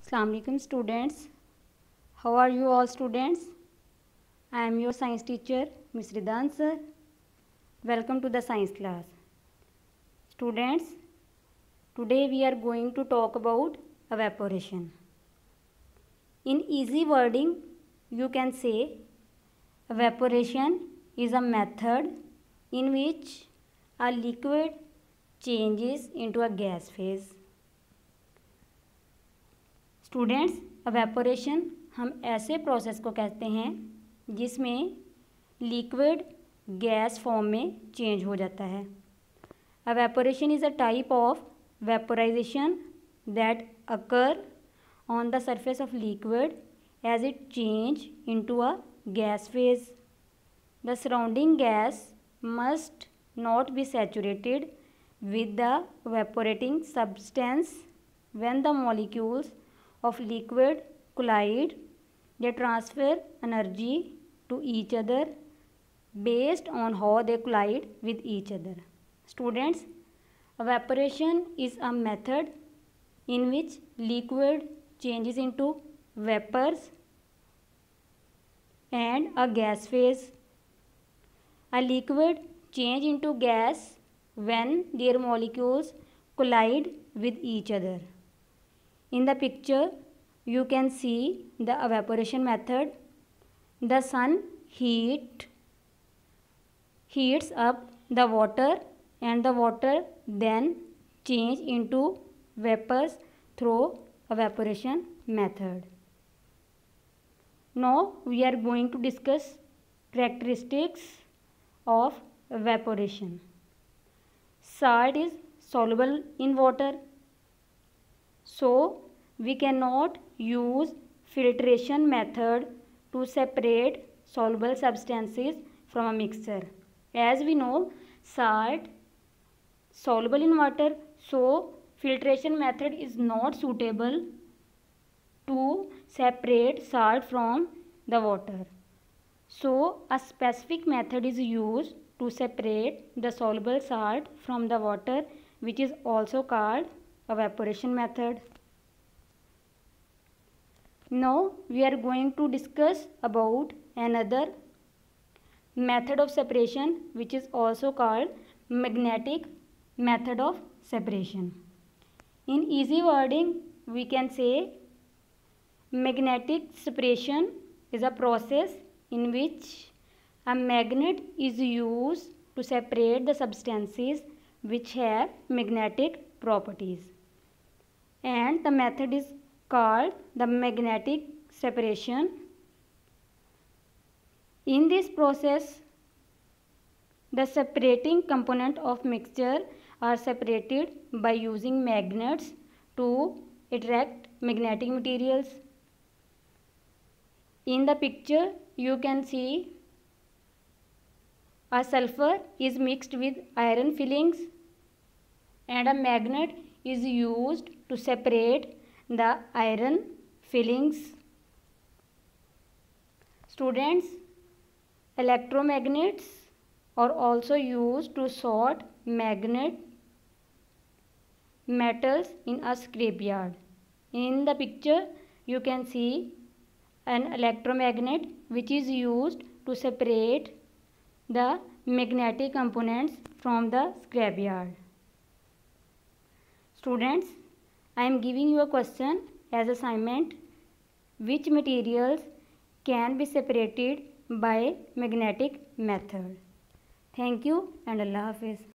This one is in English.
Assalamu alaikum students. How are you all students? I am your science teacher Ms. Ridan sir. Welcome to the science class. Students, today we are going to talk about evaporation. In easy wording, you can say evaporation is a method in which a liquid changes into a gas phase. Students, evaporation हम ऐसे process को कहते हैं जिसमें liquid gas form में change हो जाता है. Evaporation is a type of vaporisation that occur on the surface of liquid as it change into a gas phase. The surrounding gas must not be saturated with the evaporating substance. When the molecules of liquid collide, they transfer energy to each other based on how they collide with each other. Students, evaporation is a method in which liquid changes into vapors and a gas phase. A liquid change into gas when their molecules collide with each other. In the picture, you can see the evaporation method. The sun heats up the water and the water then change into vapors through evaporation method. Now we are going to discuss characteristics of evaporation. Salt is soluble in water, so we cannot use filtration method to separate soluble substances from a mixture. As we know, salt soluble in water, so filtration method is not suitable to separate salt from the water. So a specific method is used to separate the soluble salt from the water, which is also called evaporation method. Now we are going to discuss about another method of separation, which is also called magnetic method of separation. In easy wording, we can say magnetic separation is a process in which a magnet is used to separate the substances which have magnetic properties, and the method is called the magnetic separation. In this process, the separating component of mixture are separated by using magnets to attract magnetic materials. In the picture, you can see a sulfur is mixed with iron fillings and a magnet is used to separate the iron fillings. Students, electromagnets are also used to sort magnet metals in a scrapyard. In the picture, you can see an electromagnet which is used to separate the magnetic components from the scrapyard. Students, I am giving you a question as assignment. Which materials can be separated by magnetic method? Thank you and Allah Hafiz.